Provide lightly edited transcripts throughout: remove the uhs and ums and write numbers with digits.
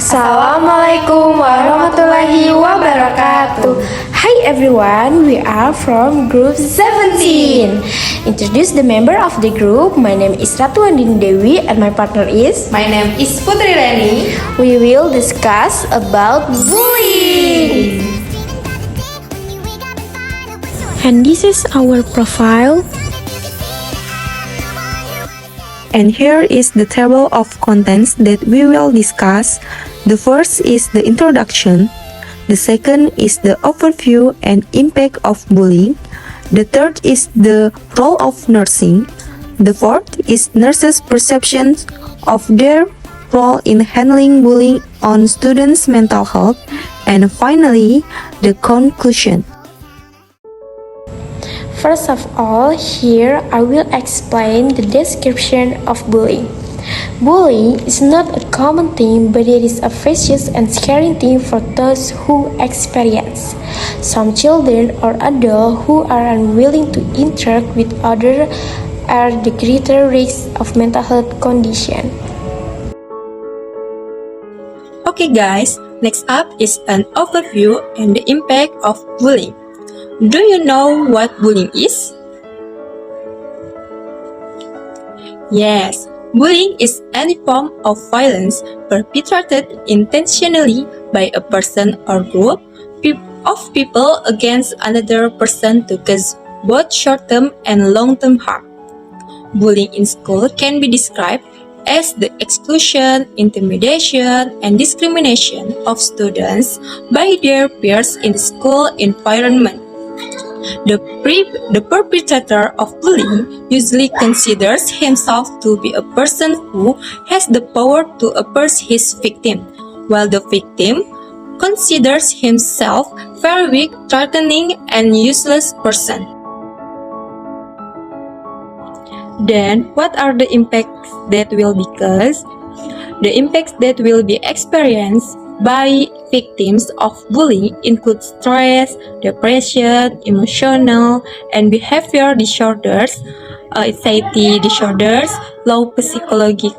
Assalamualaikum warahmatullahi wabarakatuh. Hi everyone, we are from group 17. Introduce the member of the group. My name is Ratu Andini Dewi and my partner is. My name is Putri Reni. We will discuss about bullying. And this is our profile. And here is the table of contents that we will discuss. The first is the introduction. The second is the overview and impact of bullying. The third is the role of nursing. The fourth is nurses' perceptions of their role in handling bullying on students' mental health. And finally, the conclusion. First of all, here I will explain the description of bullying. Bullying is not a common thing, but it is a vicious and scary thing for those who experience. Some children or adults who are unwilling to interact with others are the greater risk of mental health condition. Okay guys, next up is an overview and the impact of bullying. Do you know what bullying is? Yes, bullying is any form of violence perpetrated intentionally by a person or group of people against another person to cause both short-term and long-term harm. Bullying in school can be described as the exclusion, intimidation, and discrimination of students by their peers in the school environment. The perpetrator of bullying usually considers himself to be a person who has the power to oppress his victim, while the victim considers himself very weak, threatening, and useless person. Then, what are the impacts that will be caused? The impacts that will be experienced by victims of bullying include stress, depression, emotional and behavior disorders, anxiety disorders, low psychological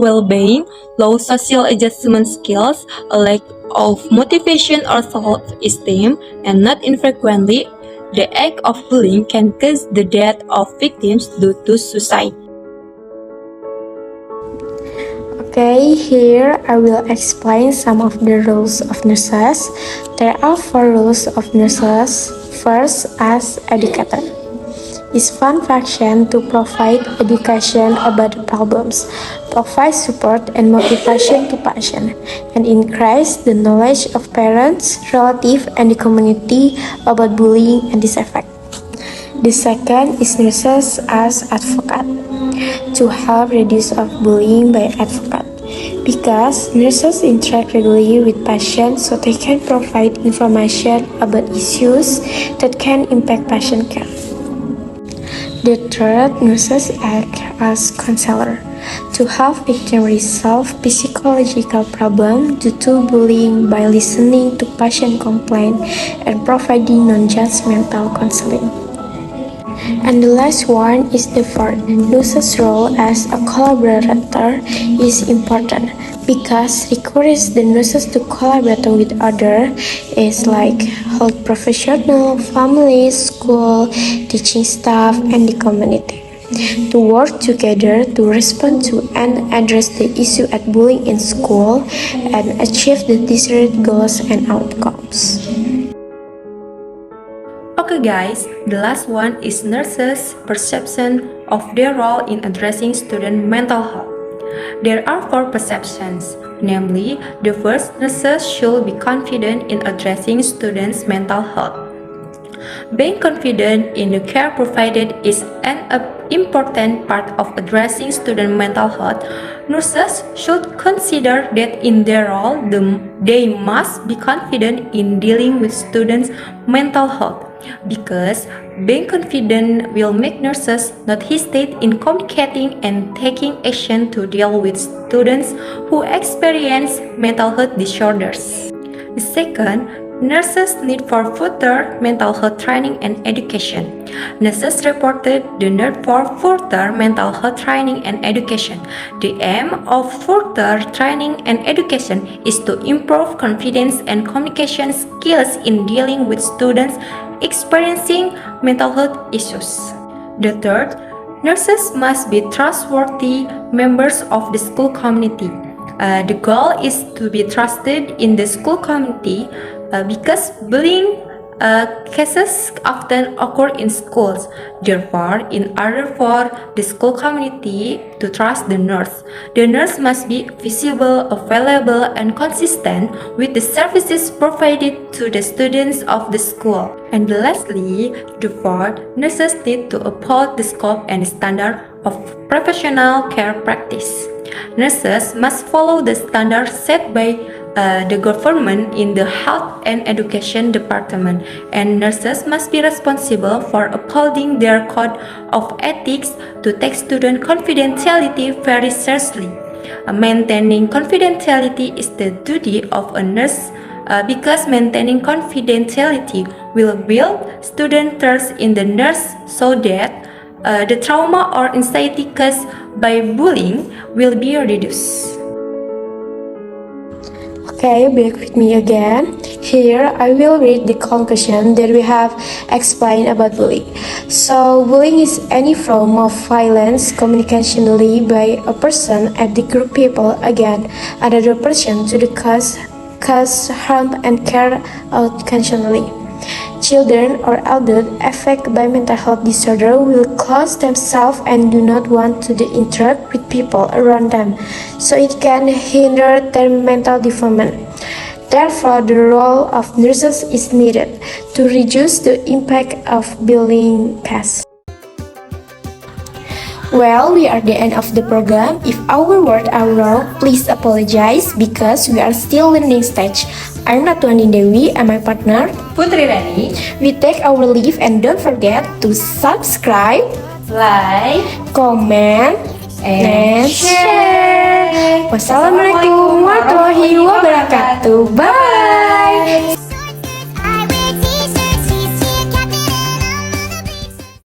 well-being, low social adjustment skills, a lack of motivation or self-esteem, and not infrequently, the act of bullying can cause the death of victims due to suicide. Okay, here I will explain some of the rules of nurses. There are 4 rules of nurses. First, as educator. Its fun function to provide education about the problems, provide support and motivation to patients, and increase the knowledge of parents, relatives, and the community about bullying and its effect. The second is nurses as advocate, to help reduce of bullying by advocate, because nurses interact regularly with patients so they can provide information about issues that can impact patient care. The third, nurses act as counselor, to help victims resolve psychological problems due to bullying by listening to patient complaints and providing non-judgmental counseling. And the last one is the fourth. Nurses' role as a collaborator is important because requires the nurses to collaborate with others, is like health professional, families, school, teaching staff, and the community, to work together to respond to and address the issue at bullying in school and achieve the desired goals and outcomes. Okay guys, the last one is nurses' perception of their role in addressing student mental health. There are 4 perceptions, namely, the first, nurses should be confident in addressing students' mental health. Being confident in the care provided is an important part of addressing student mental health. Nurses should consider that in their role, they must be confident in dealing with students' mental health, because being confident will make nurses not hesitate in communicating and taking action to deal with students who experience mental health disorders. The second, nurses need for further mental health training and education. Nurses reported the need for further mental health training and education. The aim of further training and education is to improve confidence and communication skills in dealing with students experiencing mental health issues. The third, nurses must be trustworthy members of the school community. The goal is to be trusted in the school community because bullying cases often occur in schools. Therefore, in order for the school community to trust the nurse must be visible, available, and consistent with the services provided to the students of the school. And lastly, the fourth, nurses need to uphold the scope and standard of professional care practice. Nurses must follow the standards set by the government in the health and education department, and nurses must be responsible for upholding their code of ethics to take student confidentiality very seriously. Maintaining confidentiality is the duty of a nurse because maintaining confidentiality will build student trust in the nurse so that the trauma or anxiety caused by bullying will be reduced. Okay, back with me again. Here, I will read the conclusion that we have explained about bullying. So, bullying is any form of violence communicationally by a person at the group people against another person to the cause harm and carry out intentionally. Children or adults affected by mental health disorder will close themselves and do not want to interact with people around them, so it can hinder their mental development. Therefore, the role of nurses is needed to reduce the impact of bullying cases. Well, we are at the end of the program. If our words are wrong, please apologize because we are still learning stage. I'm Ratwani Dewi and my partner Putri Rani, we take our leave and don't forget to subscribe, like, comment, and share. Wassalamualaikum warahmatullahi wabarakatuh. Bye.